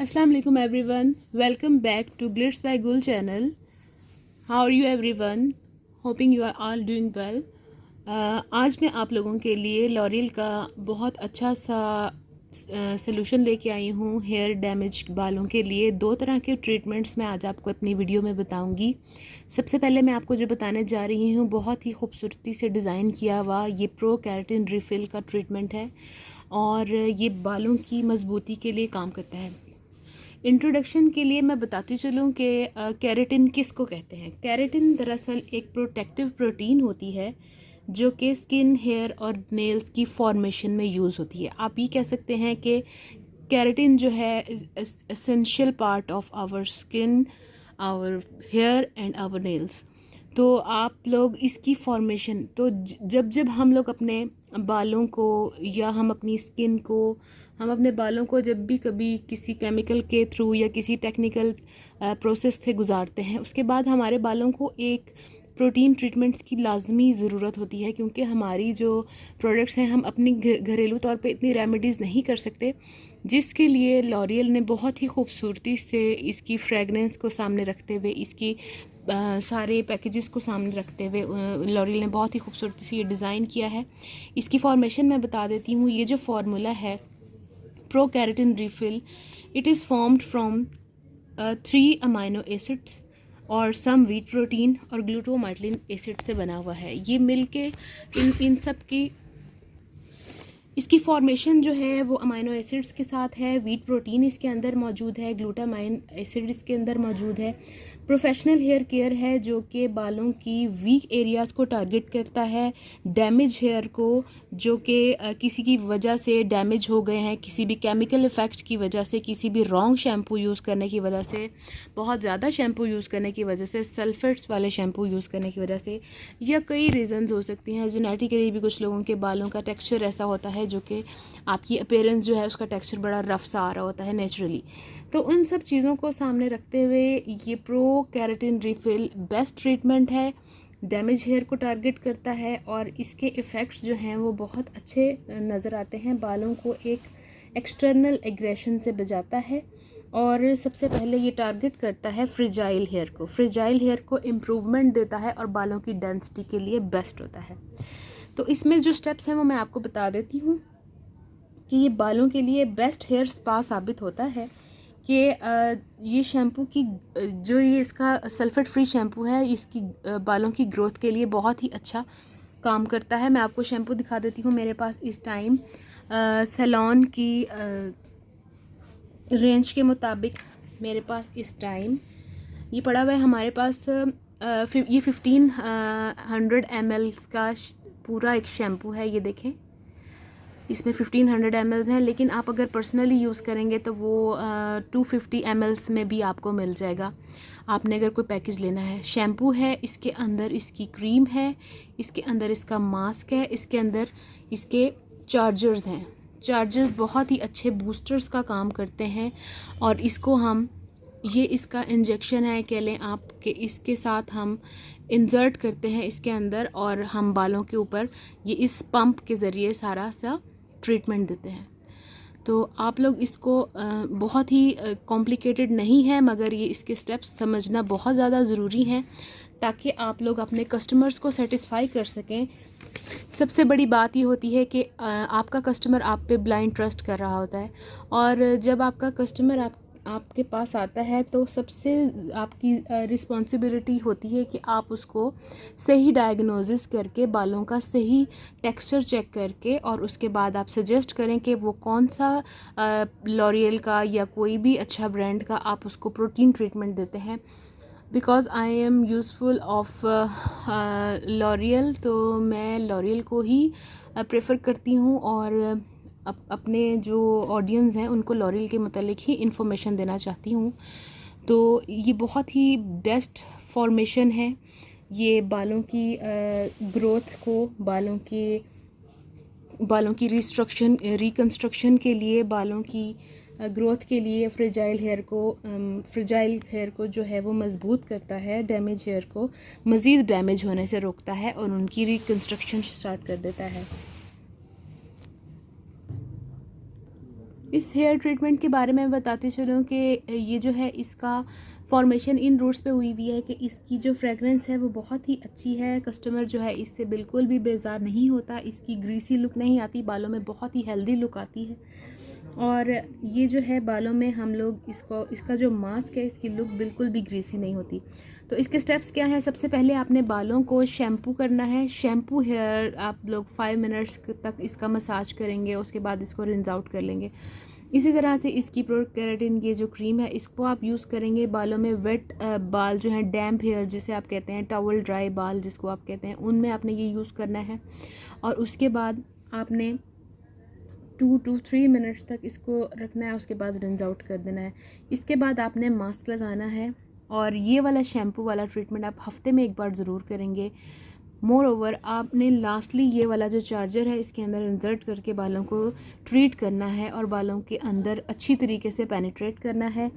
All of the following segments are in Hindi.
Assalamualaikum everyone, welcome back to Glitz by Gul channel. How are you everyone? Hoping you are all doing well. आज मैं आप लोगों के लिए लॉरियल का बहुत अच्छा सा सलूशन लेके आई हूँ हेयर डैमेज बालों के लिए। दो तरह के ट्रीटमेंट्स मैं आज आपको अपनी वीडियो में बताऊँगी। सबसे पहले मैं आपको जो बताने जा रही हूँ बहुत ही खूबसूरती से डिज़ाइन किया हुआ ये प्रो केराटिन रिफ़िल का ट्रीटमेंट है और ये बालों की मजबूती के लिए काम करता है। इंट्रोडक्शन के लिए मैं बताती चलूँ कि केराटिन किसको कहते हैं। केराटिन दरअसल एक प्रोटेक्टिव प्रोटीन होती है जो कि स्किन, हेयर और नेल्स की फॉर्मेशन में यूज़ होती है। आप ये कह सकते हैं कि केराटिन जो है essential part of our skin, our hair and our nails. तो आप लोग इसकी फॉर्मेशन तो जब जब हम लोग अपने बालों को या हम अपनी स्किन को, हम अपने बालों को जब भी कभी किसी केमिकल के थ्रू या किसी टेक्निकल प्रोसेस से गुजारते हैं, उसके बाद हमारे बालों को एक प्रोटीन ट्रीटमेंट्स की लाजमी ज़रूरत होती है, क्योंकि हमारी जो प्रोडक्ट्स हैं हम अपनी घरेलू तौर पे इतनी रेमेडीज़ नहीं कर सकते, जिसके लिए लॉरियल ने बहुत ही खूबसूरती से इसकी फ्रेगनेंस को सामने रखते हुए, इसकी सारे पैकेजेस को सामने रखते हुए लॉरियल ने बहुत ही खूबसूरती से ये डिज़ाइन किया है। इसकी फॉर्मेशन मैं बता देती हूँ। ये जो फार्मूला है pro keratin refill, it is formed from 3 amino acids और सम व्हीट प्रोटीन और ग्लूटामाइलिन एसिड से बना हुआ है। ये मिलके इन सब की इसकी फॉर्मेशन जो है वो अमाइनो एसिड्स के साथ है। व्हीट प्रोटीन इसके अंदर मौजूद है, ग्लूटामाइन एसिड इसके अंदर मौजूद है। प्रोफेशनल हेयर केयर है जो कि बालों की वीक एरियाज़ को टारगेट करता है, डैमेज हेयर को जो कि किसी की वजह से डैमेज हो गए हैं, किसी भी केमिकल इफ़ेक्ट की वजह से, किसी भी रॉन्ग शैम्पू यूज़ करने की वजह से, बहुत ज़्यादा शैम्पू यूज़ करने की वजह से, सल्फेट्स वाले शैम्पू यूज़ करने की वजह से, या कई रीज़न्स हो सकती हैं। जेनेटिकली भी कुछ लोगों के बालों का टेक्स्चर ऐसा होता है जो कि आपकी अपीयरेंस जो है उसका टेक्स्चर बड़ा रफ सा आ रहा होता है नेचुरली। तो उन सब चीज़ों को सामने रखते हुए ये pro keratin refill best treatment है डैमेज हेयर को टारगेट करता है और इसके इफ़ेक्ट्स जो हैं वो बहुत अच्छे नज़र आते हैं। बालों को एक एक्सटर्नल एग्रेशन से बचाता है और सबसे पहले ये टारगेट करता है फ्रिजाइल हेयर को। फ्रिजाइल हेयर को इम्प्रूवमेंट देता है और बालों की डेंसिटी के लिए बेस्ट होता है। तो इसमें जो स्टेप्स हैं वो मैं आपको बता देती हूँ कि ये बालों के लिए बेस्ट हेयर स्पा साबित होता है कि ये शैम्पू की जो ये इसका सल्फेट फ्री शैम्पू है, इसकी बालों की ग्रोथ के लिए बहुत ही अच्छा काम करता है। मैं आपको शैम्पू दिखा देती हूँ। मेरे पास इस टाइम सैलॉन की रेंज के मुताबिक मेरे पास इस टाइम ये पड़ा हुआ है। हमारे पास ये 1500 ml का पूरा एक शैम्पू है। ये देखें, इसमें 1500 ml हैं, लेकिन आप अगर पर्सनली यूज़ करेंगे तो वो 250 ml में भी आपको मिल जाएगा, आपने अगर कोई पैकेज लेना है। शैम्पू है, इसके अंदर इसकी क्रीम है, इसके अंदर इसका मास्क है, इसके अंदर इसके चार्जर्स हैं। चार्जर्स बहुत ही अच्छे बूस्टर्स का काम करते हैं और इसको हम ये इसका इंजेक्शन है कह लें आप कि इसके साथ हम इंसर्ट करते हैं इसके अंदर और हम बालों के ऊपर ये इस पंप के ज़रिए सारा सा ट्रीटमेंट देते हैं। तो आप लोग इसको बहुत ही कॉम्प्लिकेटेड नहीं है, मगर ये इसके स्टेप्स समझना बहुत ज़्यादा ज़रूरी हैं ताकि आप लोग अपने कस्टमर्स को सेटिस्फाई कर सकें। सबसे बड़ी बात ये होती है कि आपका कस्टमर आप पे ब्लाइंड ट्रस्ट कर रहा होता है और जब आपका कस्टमर आपके पास आता है तो सबसे आपकी रिस्पॉन्सिबिलिटी होती है कि आप उसको सही डायग्नोसिस करके बालों का सही टेक्सचर चेक करके और उसके बाद आप सजेस्ट करें कि वो कौन सा लॉरियल का या कोई भी अच्छा ब्रांड का आप उसको प्रोटीन ट्रीटमेंट देते हैं। Because I am useful of L'Oréal, तो मैं लॉरियल को ही प्रेफर करती हूँ और अपने जो ऑडियंस हैं उनको लॉरियल के मतलब ही इन्फॉर्मेशन देना चाहती हूँ। तो ये बहुत ही बेस्ट फॉर्मेशन है। ये बालों की ग्रोथ को, बालों की रिकन्स्ट्रक्शन के लिए, बालों की ग्रोथ के लिए, फ्रेजाइल हेयर को जो है वो मज़बूत करता है, डैमेज हेयर को मज़ीद डैमेज होने से रोकता है और उनकी रिकन्स्ट्रक्शन स्टार्ट कर देता है। इस हेयर ट्रीटमेंट के बारे में बताते चलूँ कि ये जो है इसका फॉर्मेशन इन रूट्स पे हुई हुई है कि इसकी जो फ्रेगरेंस है वो बहुत ही अच्छी है। कस्टमर जो है इससे बिल्कुल भी बेजार नहीं होता, इसकी ग्रीसी लुक नहीं आती, बालों में बहुत ही हेल्दी लुक आती है। और ये जो है बालों में हम लोग इसका जो मास्क है इसकी लुक बिल्कुल भी ग्रीसी नहीं होती। तो इसके स्टेप्स क्या हैं? सबसे पहले आपने बालों को शैम्पू करना है। शैम्पू हेयर आप लोग 5 मिनट्स तक इसका मसाज करेंगे, उसके बाद इसको रिंस आउट कर लेंगे। इसी तरह से इसकी प्रो केराटिन ये जो क्रीम है इसको आप यूज़ करेंगे बालों में। वेट बाल जो हैं, डैम्प हेयर जिसे आप कहते हैं, टॉवल ड्राई बाल जिसको आप कहते हैं, उनमें आपने ये यूज़ करना है और उसके बाद आपने 2 to 3 मिनट्स तक इसको रखना है, उसके बाद रिंस आउट कर देना है। इसके बाद आपने मास्क लगाना है और ये वाला शैम्पू वाला ट्रीटमेंट आप हफ्ते में एक बार ज़रूर करेंगे। मोर ओवर आपने लास्टली ये वाला जो चार्जर है इसके अंदर इंसर्ट करके बालों को ट्रीट करना है और बालों के अंदर अच्छी तरीके से पेनिट्रेट करना है।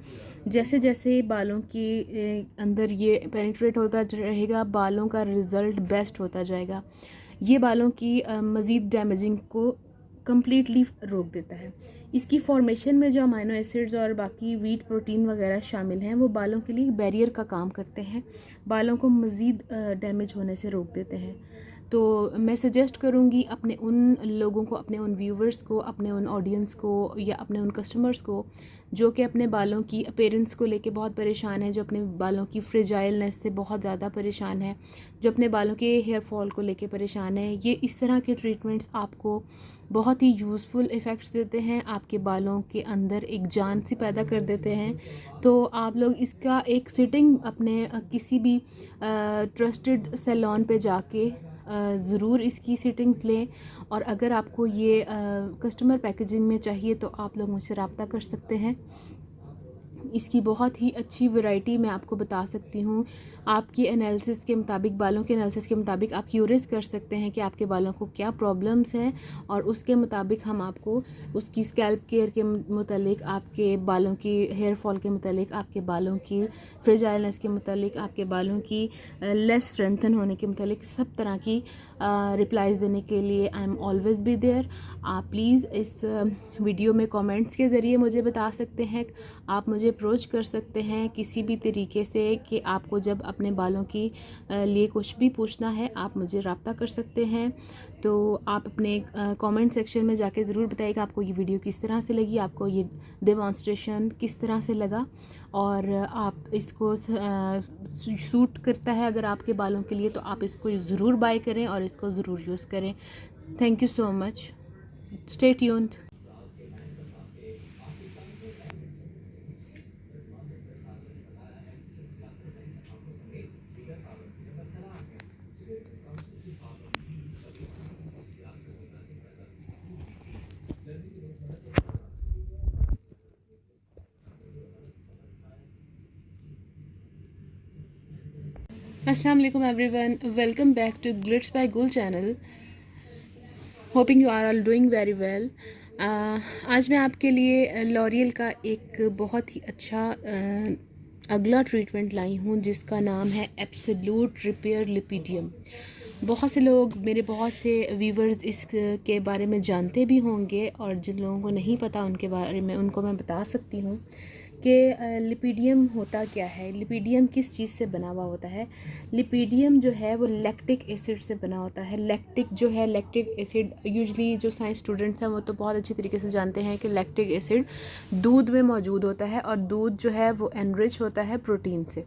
जैसे जैसे बालों के अंदर ये पेनिट्रेट होता रहेगा, बालों का रिज़ल्ट बेस्ट होता जाएगा। ये बालों की मज़ीद डैमेजिंग को कम्प्लीटली रोक देता है। इसकी फॉर्मेशन में जो अमाइनो एसिड्स और बाकी वीट प्रोटीन वगैरह शामिल हैं वो बालों के लिए बैरियर का काम करते हैं, बालों को मज़ीद डैमेज होने से रोक देते हैं। तो मैं सजेस्ट करूँगी अपने उन लोगों को, अपने उन व्यूवर्स को, अपने उन ऑडियंस को या अपने उन कस्टमर्स को जो कि अपने बालों की अपीयरेंस को लेके बहुत परेशान है, जो अपने बालों की फ्रेजाइलनेस से बहुत ज़्यादा परेशान है, जो अपने बालों के हेयर फॉल को लेके परेशान है, ये इस तरह के ट्रीटमेंट्स आपको बहुत ही यूज़फुल इफ़ेक्ट्स देते हैं, आपके बालों के अंदर एक जान सी पैदा कर देते हैं। तो आप लोग इसका एक सिटिंग अपने किसी भी ट्रस्टेड सैलून पे जाके ज़रूर इसकी सिटिंग्स लें और अगर आपको ये कस्टमर पैकेजिंग में चाहिए तो आप लोग मुझसे रब्ता कर सकते हैं। इसकी बहुत ही अच्छी वैरायटी मैं आपको बता सकती हूँ। आपकी एनालिसिस के मुताबिक, बालों के एनालिसिस के मुताबिक आप क्यूरियस कर सकते हैं कि आपके बालों को क्या प्रॉब्लम्स हैं, और उसके मुताबिक हम आपको उसकी स्कैल्प केयर के मुतालिक, आपके बालों की हेयर फॉल के मुतालिक, आपके बालों की फ्रेजाइलनेस के मुतालिक, आपके बालों की लेस स्ट्रेंथन होने के मुतालिक सब तरह की रिप्लाइज देने के लिए I am always be there. आप प्लीज़ इस वीडियो में कमेंट्स के ज़रिए मुझे बता सकते हैं, आप मुझे अप्रोच कर सकते हैं किसी भी तरीके से कि आपको जब अपने बालों की लिए कुछ भी पूछना है आप मुझे रब्ता कर सकते हैं। तो आप अपने कमेंट सेक्शन में जाके ज़रूर बताइएगा आपको ये वीडियो किस तरह से लगी, आपको ये डेमोंस्ट्रेशन किस तरह से लगा, और आप इसको सूट करता है अगर आपके बालों के लिए तो आप इसको ज़रूर बाय करें और इसको ज़रूर यूज़ करें। Thank you so much, stay tuned. अस्सलाम वालेकुम everyone, welcome back to Glitz by Gul channel. Hoping you are all doing very well. आज मैं आपके लिए लॉरियल का एक बहुत ही अच्छा अगला ट्रीटमेंट लाई हूँ जिसका नाम है एब्सोल्यूट रिपेयर लिपिडियम। बहुत से लोग, मेरे बहुत से व्यूवर्स इसके बारे में जानते भी होंगे, और जिन लोगों को नहीं पता उनके बारे में उनको मैं बता सकती हूँ कि लिपिडियम होता क्या है, लिपिडियम किस चीज़ से बना हुआ होता है। लिपिडियम जो है वो लैक्टिक एसिड से बना होता है। लैक्टिक जो है, लैक्टिक एसिड यूजुअली जो साइंस स्टूडेंट्स हैं वो तो बहुत अच्छी तरीके से जानते हैं कि लैक्टिक एसिड दूध में मौजूद होता है, और दूध जो है वो एनरिच होता है प्रोटीन से।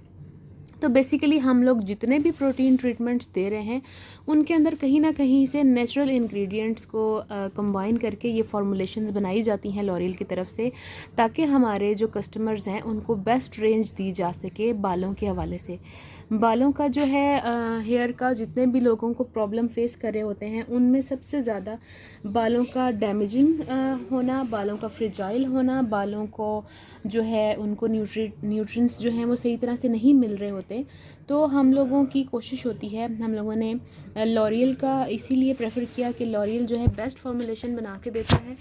तो बेसिकली हम लोग जितने भी प्रोटीन ट्रीटमेंट्स दे रहे हैं उनके अंदर कहीं ना कहीं से नेचुरल इंग्रेडिएंट्स को कंबाइन करके ये फॉर्मुलेशंस बनाई जाती हैं लॉरियल की तरफ से, ताकि हमारे जो कस्टमर्स हैं उनको बेस्ट रेंज दी जा सके बालों के हवाले से। बालों का जो है हेयर का जितने भी लोगों को प्रॉब्लम फेस कर रहे होते हैं उनमें सबसे ज़्यादा बालों का डैमेजिंग होना, बालों का फ्रेजाइल होना, बालों को जो है उनको न्यूट्रिएंट्स जो हैं वो सही तरह से नहीं मिल रहे होते। तो हम लोगों की कोशिश होती है, हम लोगों ने लॉरियल का इसीलिए प्रेफर किया कि लॉरियल जो है बेस्ट फॉर्मुलेशन बना के देता है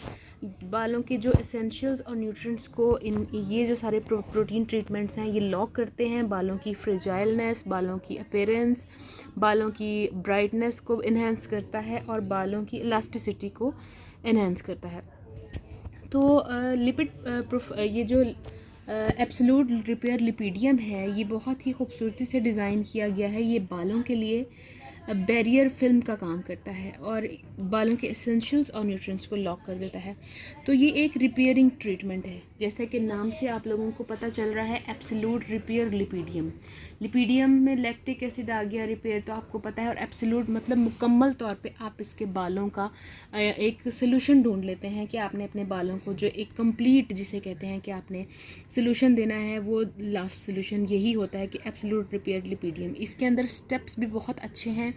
बालों के जो एसेंशियल्स और न्यूट्रिएंट्स को, इन ये जो सारे प्रोटीन ट्रीटमेंट्स हैं ये लॉक करते हैं। बालों की फ्रेजाइलनेस, बालों की अपीयरेंस, बालों की ब्राइटनेस को इन्हेंस करता है, और बालों की इलास्टिसिटी को इन्हेंस करता है। तो ये जो एब्सोल्यूट रिपेयर लिपिडियम है ये बहुत ही खूबसूरती से डिज़ाइन किया गया है। ये बालों के लिए बैरियर फिल्म का काम करता है और बालों के एसेंशियल्स और न्यूट्रिएंट्स को लॉक कर देता है। तो ये एक रिपेयरिंग ट्रीटमेंट है, जैसे कि नाम से आप लोगों को पता चल रहा है एब्सोल्यूट रिपेयर लिपिडियम। लिपिडियम में लैक्टिक एसिड आ गया, रिपेयर तो आपको पता है, और एब्सोल्यूट मतलब मुकम्मल तौर पे आप इसके बालों का एक सोल्यूशन ढूंढ लेते हैं कि आपने अपने बालों को जो एक कंप्लीट, जिसे कहते हैं कि आपने सोल्यूशन देना है, वो लास्ट सोल्यूशन यही होता है कि एब्सोल्यूट रिपेयर लिपिडियम। इसके अंदर स्टेप्स भी बहुत अच्छे हैं,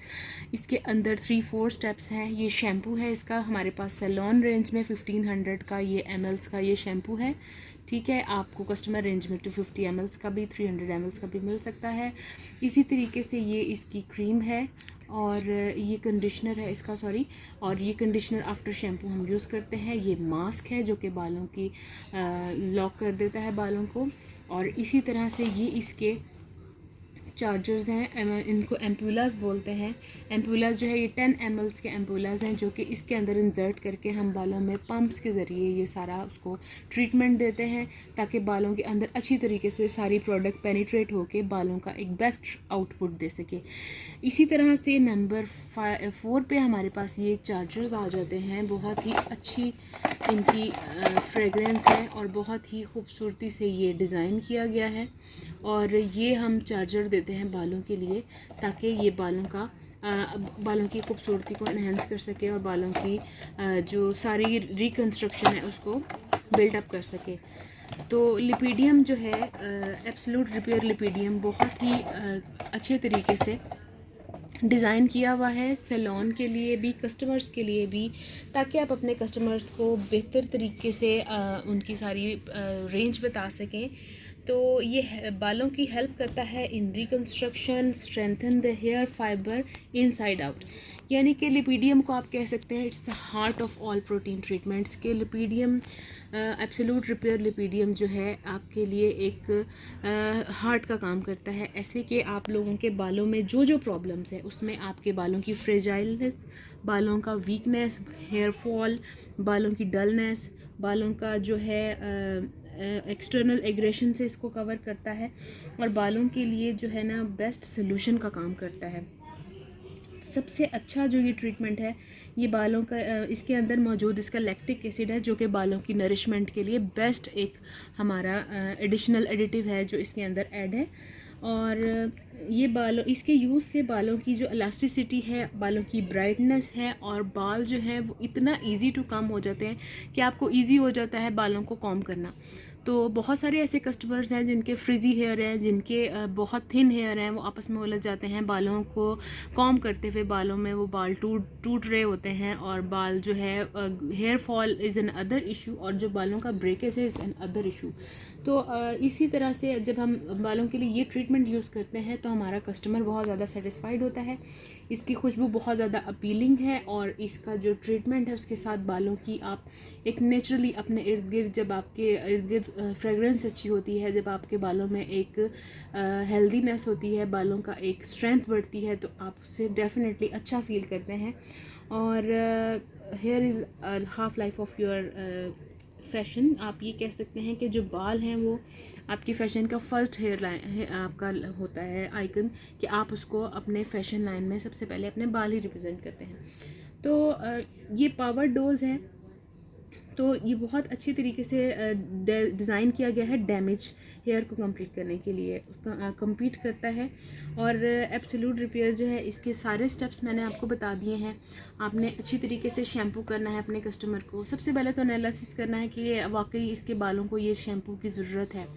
इसके अंदर 3-4 स्टेप्स हैं। ये शैम्पू है इसका, हमारे पास सैलॉन रेंज में 1500 का ये ml का ये शैम्पू है, ठीक है। आपको कस्टमर रेंज में 250 ml का भी, 300 ml का भी मिल सकता है। इसी तरीके से ये इसकी क्रीम है, और ये कंडीशनर है इसका, सॉरी, और ये कंडीशनर आफ्टर शैम्पू हम यूज़ करते हैं। ये मास्क है जो कि बालों की लॉक कर देता है बालों को, और इसी तरह से ये इसके चार्जर्स हैं, इनको एम्पूलास बोलते हैं। एम्पूलास जो है ये 10 ml के एम्पूलास हैं जो कि इसके अंदर इंसर्ट करके हम बालों में पंप्स के ज़रिए ये सारा उसको ट्रीटमेंट देते हैं, ताकि बालों के अंदर अच्छी तरीके से सारी प्रोडक्ट पेनिट्रेट होके बालों का एक बेस्ट आउटपुट दे सके। इसी तरह से नंबर 4 पे हमारे पास ये चार्जर्स आ जाते हैं। बहुत ही अच्छी इनकी फ्रेगरेंस है और बहुत ही खूबसूरती से ये डिज़ाइन किया गया है, और ये हम चार्जर देते हैं बालों के लिए ताकि ये बालों की खूबसूरती को इन्हेंस कर सके और बालों की जो सारी रिकन्स्ट्रक्शन है उसको बिल्डअप कर सके। तो लिपिडियम जो है, एब्सोल्यूट रिपेयर लिपिडियम, बहुत ही अच्छे तरीके से डिज़ाइन किया हुआ है सैलून के लिए भी, कस्टमर्स के लिए भी, ताकि आप अपने कस्टमर्स को बेहतर तरीके से उनकी सारी रेंज बता सकें। तो ये बालों की हेल्प करता है in reconstruction, strengthen the hair fibre inside out. यानी कि लिपिडियम को आप कह सकते हैं it's the heart of all protein treatments के लिपिडियम, एब्सोल्यूट रिपेयर लिपिडियम जो है आपके लिए एक हार्ट का काम करता है। ऐसे कि आप लोगों के बालों में जो जो प्रॉब्लम्स है उसमें आपके बालों की फ्रेजाइलनेस, बालों का वीकनेस, हेयर फॉल, बालों की डलनेस, बालों का जो है एक्सटर्नल एग्रेशन से इसको कवर करता है और बालों के लिए जो है ना बेस्ट सोल्यूशन का काम करता है। सबसे अच्छा जो ये ट्रीटमेंट है ये बालों का इसके अंदर मौजूद इसका लैक्टिक एसिड है जो कि बालों की नरिशमेंट के लिए बेस्ट एक हमारा एडिशनल एडिटिव है जो इसके अंदर ऐड है। और ये बालों इसके यूज़ से बालों की जो इलास्टिसिटी है, बालों की ब्राइटनेस है और बाल जो है वो इतना इजी टू कॉम हो जाते हैं कि आपको इजी हो जाता है बालों को कॉम करना। तो बहुत सारे ऐसे कस्टमर्स हैं जिनके फ्रिजी हेयर हैं, जिनके बहुत थिन हेयर हैं, वो आपस में उलझ जाते हैं बालों को कॉम करते हुए, बालों में वो बाल टूट रहे होते हैं और बाल जो है hair fall is another issue और जो बालों का ब्रेकेज है इज़ एन अदर इशू। तो इसी तरह से जब हम बालों के लिए ये ट्रीटमेंट यूज़ करते हैं तो हमारा कस्टमर बहुत ज़्यादा सेटिस्फाइड होता है। इसकी खुशबू बहुत ज़्यादा अपीलिंग है और इसका जो ट्रीटमेंट है उसके साथ बालों की आप एक नेचुरली अपने इर्द गिर्द, जब आपके इर्द गिर्द फ्रेगरेंस अच्छी होती है, जब आपके बालों में एक हेल्दीनेस होती है, बालों का एक स्ट्रेंथ बढ़ती है, तो आप उससे डेफिनेटली अच्छा फील करते हैं। और here is half life of your fashion. आप ये कह सकते हैं कि जो बाल हैं वो आपकी फ़ैशन का फर्स्ट हेयर लाइन आपका होता है आइकन, कि आप उसको अपने फ़ैशन लाइन में सबसे पहले अपने बाल ही रिप्रेजेंट करते हैं। तो ये पावर डोज है, तो ये बहुत अच्छी तरीके से डिज़ाइन किया गया है डैमेज हेयर को कंप्लीट करने के लिए, compete करता है। और एब्सोल्यूट रिपेयर जो है इसके सारे स्टेप्स मैंने आपको बता दिए हैं। आपने अच्छी तरीके से शैम्पू करना है अपने कस्टमर को। सबसे पहले तो एनालिसिस करना है कि वाकई इसके बालों को ये शैम्पू की ज़रूरत है।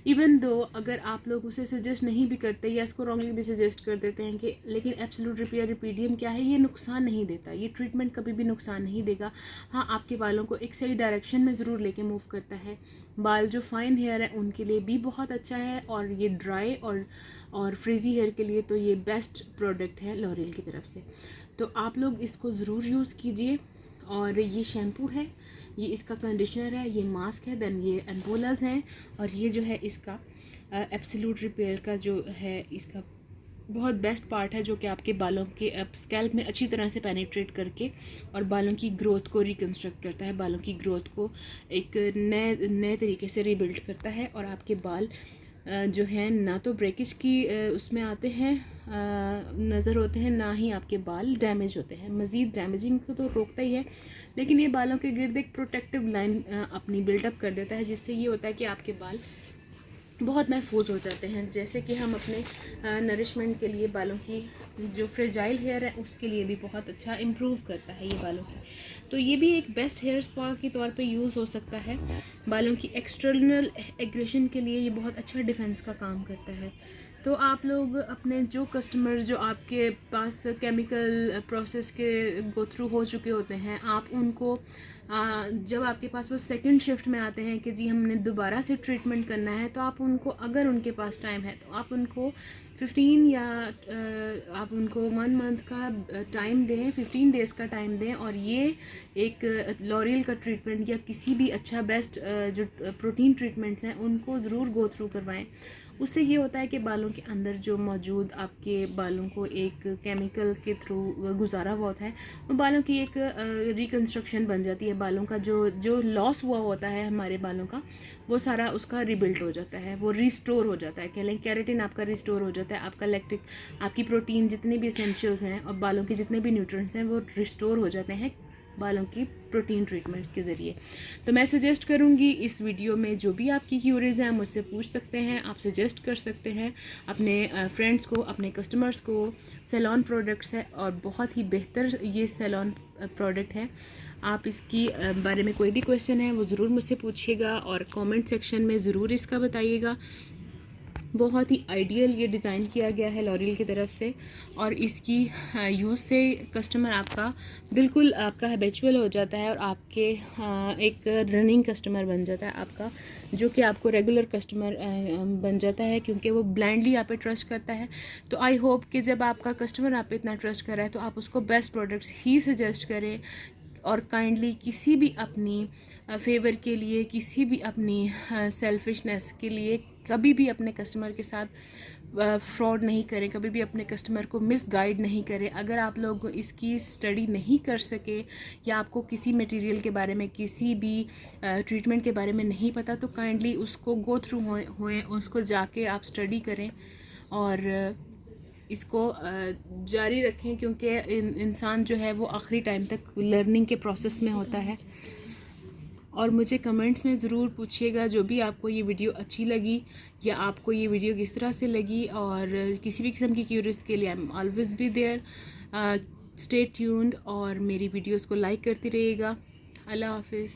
इवन दो अगर आप लोग उसे सजेस्ट नहीं भी करते या इसको रॉन्गली भी सजेस्ट कर देते हैं कि लेकिन एब्सोल्यूट रिपेयर रिपीडियम क्या है, ये नुकसान नहीं देता, ये ट्रीटमेंट कभी भी नुकसान नहीं देगा। हाँ, आपके बालों को एक सही डायरेक्शन में ज़रूर लेके मूव करता है। बाल जो फाइन हेयर है उनके लिए भी बहुत अच्छा है और ये ड्राई और फ्रीजी हेयर के लिए तो ये बेस्ट प्रोडक्ट है लॉरियल की तरफ से। तो आप लोग इसको ज़रूर यूज़ कीजिए। और ये शैम्पू है, ये इसका कंडीशनर है, ये मास्क है, देन ये एम्पोलाज हैं और ये जो है इसका एब्सोल्यूट रिपेयर का जो है इसका बहुत बेस्ट पार्ट है जो कि आपके बालों के स्कैल्प में अच्छी तरह से पेनिट्रेट करके और बालों की ग्रोथ को रिकन्स्ट्रक्ट करता है, बालों की ग्रोथ को एक नए तरीके से रीबिल्ड करता है। और आपके बाल जो हैं ना तो ब्रेकेज की उसमें आते हैं नज़र होते हैं, ना ही आपके बाल डैमेज होते हैं। मज़ीद डैमेजिंग को तो रोकता ही है, लेकिन ये बालों के गिर्द एक प्रोटेक्टिव लाइन अपनी बिल्डअप कर देता है, जिससे ये होता है कि आपके बाल बहुत महफूज हो जाते हैं। जैसे कि हम अपने नरिशमेंट के लिए बालों की जो फ्रेजाइल हेयर है उसके लिए भी बहुत अच्छा इम्प्रूव करता है ये बालों की। तो ये भी एक बेस्ट हेयर स्पा के तौर पे यूज़ हो सकता है। बालों की एक्सटर्नल एग्रेशन के लिए ये बहुत अच्छा डिफेंस का काम करता है। तो आप लोग अपने जो कस्टमर्स जो आपके पास केमिकल प्रोसेस के गो थ्रू हो चुके होते हैं, आप उनको जब आपके पास वो सेकंड शिफ्ट में आते हैं कि जी हमने दोबारा से ट्रीटमेंट करना है, तो आप उनको, अगर उनके पास टाइम है तो आप उनको 15 या आप उनको 1 मंथ का टाइम दें, 15 डेज़ का टाइम दें और ये एक लॉरियल का ट्रीटमेंट या किसी भी अच्छा बेस्ट जो प्रोटीन ट्रीटमेंट्स हैं उनको ज़रूर गो थ्रू करवाएं। उससे ये होता है कि बालों के अंदर जो मौजूद आपके बालों को एक केमिकल के थ्रू गुजारा हुआ होता है, वो बालों की एक रिकन्स्ट्रक्शन बन जाती है। बालों का जो लॉस हुआ होता है हमारे बालों का, वो सारा उसका रिबिल्ड हो जाता है, वो रिस्टोर हो जाता है। कह लें केराटिन आपका रिस्टोर हो जाता है, आपका लैक्टिक, आपकी प्रोटीन जितने भी एसेंशियल्स हैं और बालों के जितने भी न्यूट्रिएंट्स हैं वो रिस्टोर हो जाते हैं बालों की प्रोटीन ट्रीटमेंट्स के ज़रिए। तो मैं सजेस्ट करूँगी इस वीडियो में जो भी आपकी क्यूरीज हैं मुझसे पूछ सकते हैं, आप सजेस्ट कर सकते हैं अपने फ्रेंड्स को, अपने कस्टमर्स को। सैलॉन प्रोडक्ट्स है और बहुत ही बेहतर ये सैलॉन प्रोडक्ट है। आप इसकी बारे में कोई भी क्वेश्चन है वो ज़रूर मुझसे पूछिएगा और कमेंट सेक्शन में ज़रूर इसका बताइएगा। बहुत ही आइडियल ये डिज़ाइन किया गया है लॉरियल की तरफ से, और इसकी यूज़ से कस्टमर आपका बिल्कुल आपका हैबिचुअल हो जाता है और आपके एक रनिंग कस्टमर बन जाता है आपका, जो कि आपको रेगुलर कस्टमर बन जाता है, क्योंकि वो ब्लाइंडली आप पे ट्रस्ट करता है। तो आई होप कि जब आपका कस्टमर आप पे इतना ट्रस्ट कर रहा है तो आप उसको बेस्ट प्रोडक्ट्स ही सजेस्ट करें, और काइंडली किसी भी अपनी फेवर के लिए, किसी भी अपनी सेल्फिशनेस के लिए कभी भी अपने कस्टमर के साथ फ्रॉड नहीं करें, कभी भी अपने कस्टमर को मिसगाइड नहीं करें। अगर आप लोग इसकी स्टडी नहीं कर सके या आपको किसी मटेरियल के बारे में, किसी भी ट्रीटमेंट के बारे में नहीं पता, तो काइंडली उसको गो थ्रू हुए उसको जाके आप स्टडी करें और इसको जारी रखें, क्योंकि इंसान जो है वो आखिरी टाइम तक लर्निंग के प्रोसेस में होता है। और मुझे कमेंट्स में ज़रूर पूछिएगा जो भी आपको ये वीडियो अच्छी लगी या आपको ये वीडियो किस तरह से लगी, और किसी भी किस्म की क्यूरीज के लिए I am always be there. Stay tuned और मेरी वीडियोस को लाइक करती रहिएगा। अल्लाह हाफिज़।